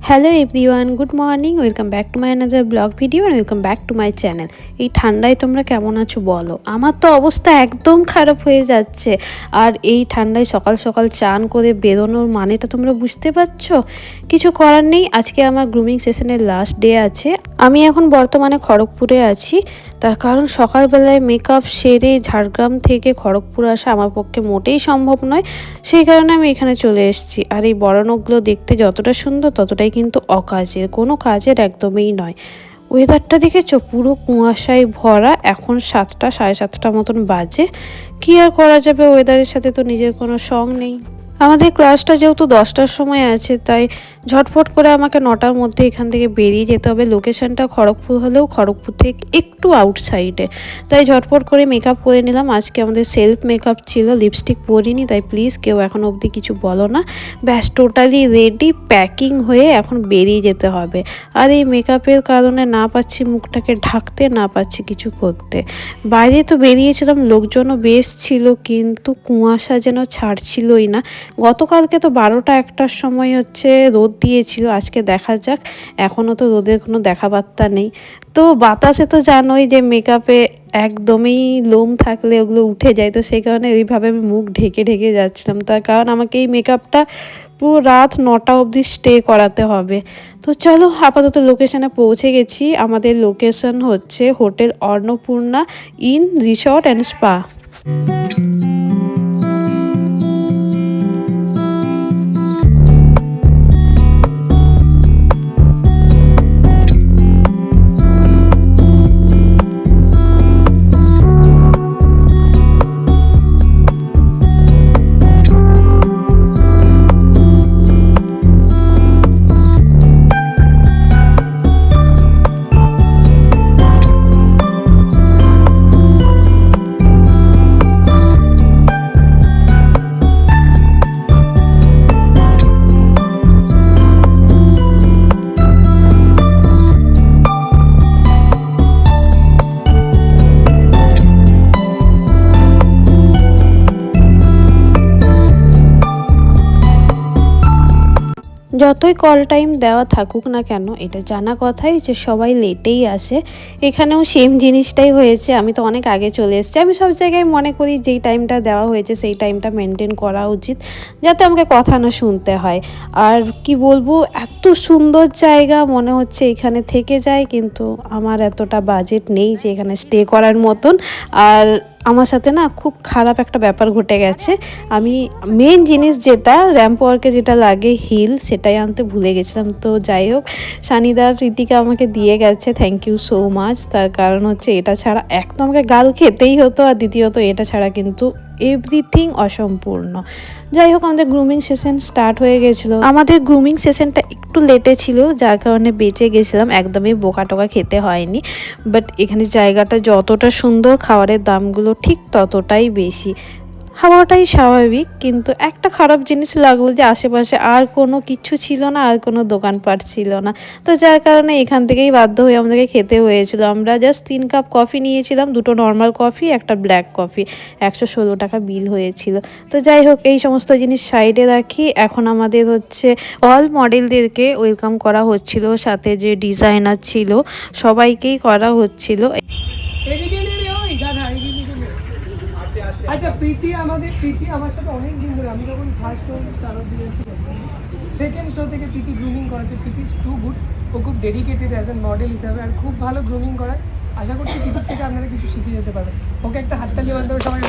Hello everyone, good morning. Welcome back to my another blog video and welcome back to my channel. এই ঠান্ডায় তোমরা কেমন আছো বলো? আমার তো অবস্থা একদম খারাপ হয়ে যাচ্ছে। আর এই ঠান্ডায় সকাল সকাল চান করে বেরোনোর মানেটা তোমরা বুঝতে পারছো? কিছু করার নেই, আজকে আমার গ্রুমিং সেশনের লাস্ট ডে আছে। আমি এখন বর্তমানে খড়গপুরে আছি। তার কারণ সকালবেলায় মেকআপ সেরে ঝাড়গ্রাম থেকে খড়গপুর আসা আমার পক্ষে মোটেই সম্ভব নয়। সেই কারণে আমি এখানে চলে এসেছি। আর এই বড় নখগুলো দেখতে যতটা সুন্দর ততটাই কিন্তু অকাজের, কোনো কাজের একদমই নয়। ওয়েদারটা দেখেছো, পুরো কুয়াশায় ভরা। এখন 7টা, সাড়ে 7টা মতন বাজে। কি আর করা যাবে, ওয়েদারের সাথে তো নিজের কোনো সং নেই। আমাদের ক্লাসটা যেহেতু 10টার সময় আছে, তাই ঝটফট করে আমাকে 9টার মধ্যে এখান থেকে বেরিয়ে যেতে হবে। লোকেশনটা খড়গপুর হলেও খড়গপুর থেকে একটু আউটসাইডে, তাই ঝটফট করে মেকআপ করে নিলাম। আজকে আমাদের সেলফ মেকআপ ছিল, লিপস্টিক পরিনি, তাই প্লিজ কেউ এখন অবধি কিছু বলো না। ব্যাস টোটালি রেডি, প্যাকিং হয়ে এখন বেরিয়ে যেতে হবে। আর এই মেকআপের কারণে না পাচ্ছি মুখটাকে ঢাকতে, না পাচ্ছি কিছু করতে। বাইরে তো বেরিয়েছিলাম, লোকজনও বেশ ছিল, কিন্তু কুয়াশা যেন ছাড়ছিলই না। গতকালকে তো 12টা 1টার সময় রোদ দিয়েছিল, আজকে দেখা যাক। এখনও তো রোদের কোনো দেখা পাত্তা নেই। তো বাতাসে তো জানোই যে মেকআপে একদমই লোম থাকলে ওগুলো উঠে যায়, তো সেই কারণে এইভাবে আমি মুখ ঢেকে ঢেকে যাচ্ছিলাম। তার কারণ আমাকে এই মেকআপটা পুরো রাত 9টা অবধি স্টে করাতে হবে। তো চলো, আপাতত লোকেশনে পৌঁছে গেছি। আমাদের লোকেশন হচ্ছে hotel Annapurna in resort and spa. যতই কল টাইম দেওয়া থাকুক না কেন, এটা জানা কথাই যে সবাই লেটেই আসে। এখানেও সেম জিনিসটাই হয়েছে। আমি তো অনেক আগে চলে এসেছি। আমি সব জায়গায় মনে করি যেই টাইমটা দেওয়া হয়েছে সেই টাইমটা মেনটেন করা উচিত, যাতে আমাকে কথা না শুনতে হয়। আর কি বলবো, এত সুন্দর জায়গা, মনে হচ্ছে এখানে থেকে যায়, কিন্তু আমার এতটা বাজেট নেই যে এখানে স্টে করার মতন। আর আমার সাথে না খুব খারাপ একটা ব্যাপার ঘটে গেছে। আমি মেন জিনিস যেটা র্যাম্প ওয়ার্কে যেটা লাগে, হিল, সেটাই আনতে ভুলে গেছিলাম। তো যাই হোক, সানিদা প্রীতিকা আমাকে দিয়ে গেছে, থ্যাংক ইউ সো মাচ। তার কারণ এটা ছাড়া এক তো আমাকে গাল খেতেই হতো, আর দ্বিতীয়ত এটা ছাড়া কিন্তু এভরিথিং অসম্পূর্ণ। যাই হোক, আমাদের গ্রুমিং সেশন স্টার্ট হয়ে গেছিলো। আমাদের গ্রুমিং সেশনটা একটু লেটে ছিল, যার কারণে বেঁচে গেছিলাম, একদমই বোকা টোকা খেতে হয়নি। বাট এখানে জায়গাটা যতটা সুন্দর, খাবারের দামগুলো ঠিক ততটাই বেশি। খাওয়াটাই স্বাভাবিক, কিন্তু একটা খারাপ জিনিস লাগলো যে আশেপাশে আর কোনো কিছু ছিল না, আর কোনো দোকানপাট ছিল না। তো যার কারণে এখান থেকেই বাধ্য হয়ে আমাদেরকে খেতে হয়েছিল। আমরা জাস্ট 3 কাপ কফি নিয়েছিলাম, 2টো নর্মাল কফি, একটা ব্ল্যাক কফি। 116 টাকা বিল হয়েছিল। তো যাই হোক, এই সমস্ত জিনিস সাইডে রাখি। এখন আমাদের অল মডেলদেরকে ওয়েলকাম করা হচ্ছিল, সাথে যে ডিজাইনার ছিল সবাইকেই করা হচ্ছিল। আচ্ছা, প্রীতি আমার সাথে অনেক দিন ধরে, আমি যখন ফার্স্ট শো স্টার্ট দিয়েছি, সেকেন্ড শো থেকে প্রীতি গ্রুমিং করাচ্ছে। প্রীতি ইজ টু গুড, ও খুব ডেডিকেটেড অ্যাজ এ মডেল হিসাবে, আর খুব ভালো গ্রুমিং করায়। আশা করছি প্রীতির থেকে আপনারা কিছু শিখে যেতে পারবেন। ওকে একটা হাততালি বলতে হবে সবাই।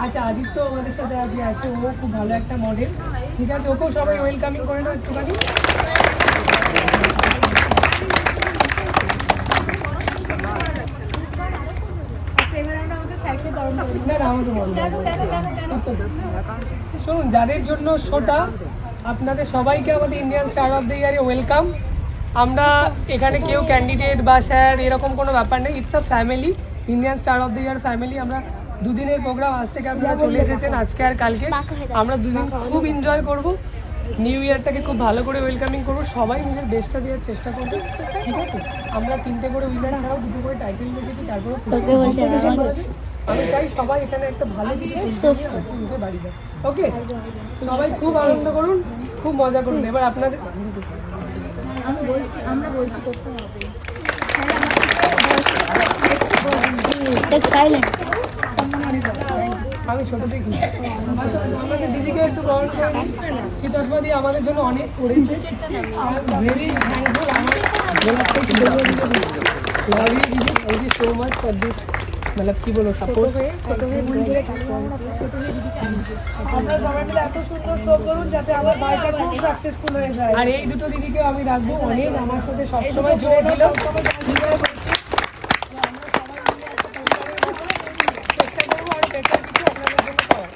আচ্ছা, আদিত্য আমাদের সাথে আজকে আছে, ও খুব ভালো একটা মডেল, ঠিক আছে? ওকেও সবাই ওয়েলকামিং করে না একটুখানি। শুনুন, যাদের জন্য শোটা, আপনাদের সবাইকে আমাদের ইন্ডিয়ান স্টার অফ দ্য ইয়ারে ওয়েলকাম। আমরা এখানে কেউ ক্যান্ডিডেট বা স্যার এরকম কোনো ব্যাপার নেই, it's a family, Indian star of the year family. আমরা দুদিনের প্রোগ্রাম, আজ থেকে আপনারা চলে এসেছেন, আজকে আর কালকে। আমরা দুদিন খুব এনজয় করব। নিউ ইয়ারটাকে খুব ভালো করে ওয়েলকামিং করবো, সবাই নিজের বেস্টটা দেওয়ার চেষ্টা করবো, ঠিক আছে? আমরা 3টে করে উইনার ছাড়াও 2টো করে টাইটেল রেখেছি, তারপরে আমি চাই সবাই এখানে একটা ভালো কিছু বাড়ি যায়। ওকে, সবাই খুব আনন্দ করুন, খুব মজা করুন। এবার আপনাদের আমরা বলছি করতে হবে। আমি ছোট থেকে আমাদের দিদিকে একটু গ্রহণ করেন। চিতাসবা দিয়ে আমাদের জন্য অনেক করেছে। Very thankful. আমার লাভ ইউ দিদি, thank you so much for this, मतलब কি বলবো, সাপোর্ট। আপনারা সবাই মিলে এত সুন্দর শো করুন যাতে আমার বাড়িটা খুব সাকসেসফুল হয়ে যায়। আর এই দুটো দিদিকে আমি রাখবো, অনেক আমার সাথে সবসময় জুড়ে ছিল। চেষ্টা করবো আর বেটার কিছু আপনাদের জন্য করার।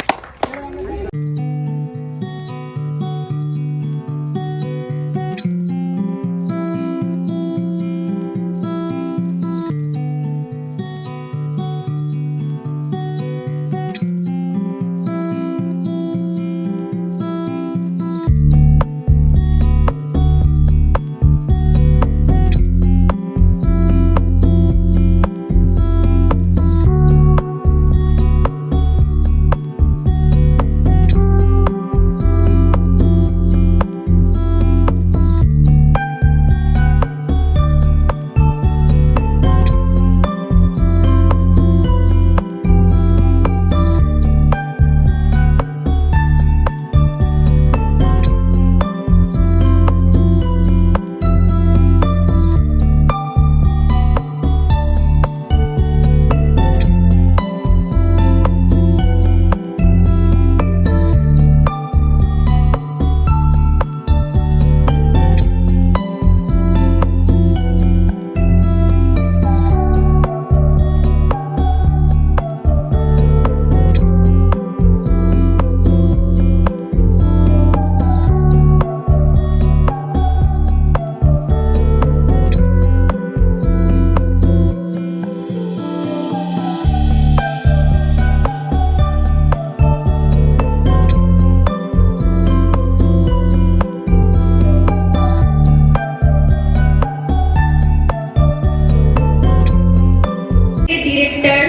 ডিরেক্টর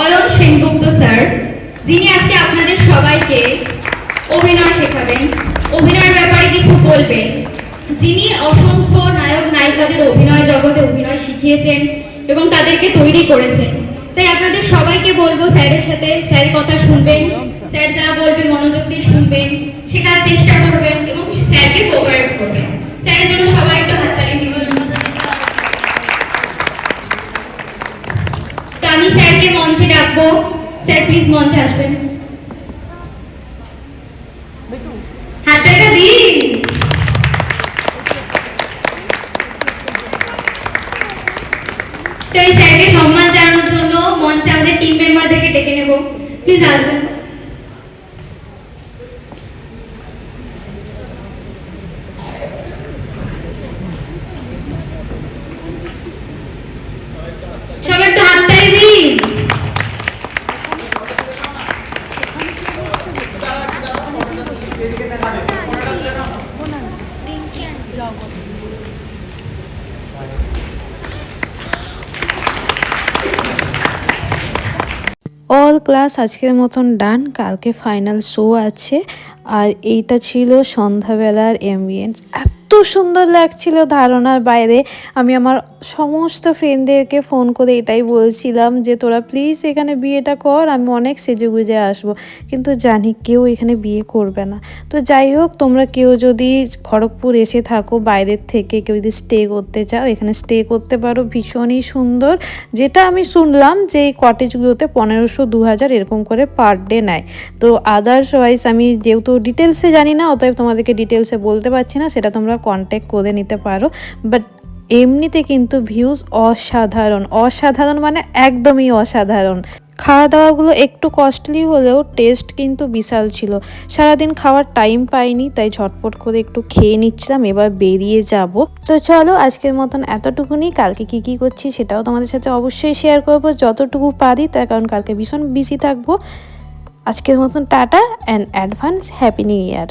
অয়ন সেনগুপ্ত স্যার, যিনি আজকে আপনাদের সবাইকে অভিনয় শেখাবেন, অভিনয়ের ব্যাপারে কিছু বলবেন, যিনি অসংখ্য নায়ক নায়িকাদের অভিনয় জগতে অভিনয় শিখিয়েছেন এবং তাদেরকে তৈরি করেছেন। তাই আপনাদের সবাইকে বলবো স্যারের সাথে, স্যার কথা শুনবেন, স্যার যা বলবে মনোযোগ দিয়ে শুনবেন, শেখার চেষ্টা করবেন এবং স্যারকে কোঅপারেট করবেন। স্যারের জন্য সবাই একটা হাততালি দিবেন। তো আমি স্যারকে মঞ্চে ডাকবো। স্যার প্লিজ মঞ্চে আসবেন। হাতটা দিন। তো এই স্যারকে সম্মান জানানোর জন্য মঞ্চে আমাদের টিম মেম্বারদেরকে ডেকে নেব, প্লিজ আসবেন। সবাই একটু হাততালি দিন। অল ক্লাস আজকের মতন ডান। কালকে ফাইনাল শো আছে। আর এইটা ছিল সন্ধ্যাবেলার অ্যাম্বিয়েন্স। এত সুন্দর লাগছিল ধারণার বাইরে। আমি আমার সমস্ত ফ্রেন্ডদেরকে ফোন করে এটাই বলছিলাম যে তোরা প্লিজ এখানে বিয়েটা কর, আমি অনেক সেজেগুজে আসবো। কিন্তু জানি কেউ এখানে বিয়ে করবে না। তো যাই হোক, তোমরা কেউ যদি খড়গপুর এসে থাকো বাইরের থেকে, কেউ যদি স্টে করতে চাও, এখানে স্টে করতে পারো। ভীষণই সুন্দর। যেটা আমি শুনলাম যে এই কটেজগুলোতে 1500-2000 এরকম করে পার ডে নেয়। তো আদার্সওয়াইজ আমি যেহেতু ডিটেলসে জানি না, অতএব তোমাদেরকে ডিটেলসে বলতে পারছি না, সেটা তোমরা কন্ট্যাক্ট করে নিতে পারো। বাট এমনিতে কিন্তু ভিউজ অসাধারণ, অসাধারণ মানে একদমই অসাধারণ। খাওয়া দাওয়াগুলো একটু কস্টলি হলেও টেস্ট কিন্তু বিশাল ছিল। সারাদিন খাওয়ার টাইম পাইনি, তাই ঝটপট করে একটু খেয়ে নিচ্ছিলাম। এবার বেরিয়ে যাব। তো চলো আজকের মতন এতটুকুনি। কালকে কি কি করছি সেটাও তোমাদের সাথে অবশ্যই শেয়ার করব যতটুকু পারি, তার কারণ কালকে ভীষণ বিজি থাকবো। আজকের মতন tata and advance happy new year.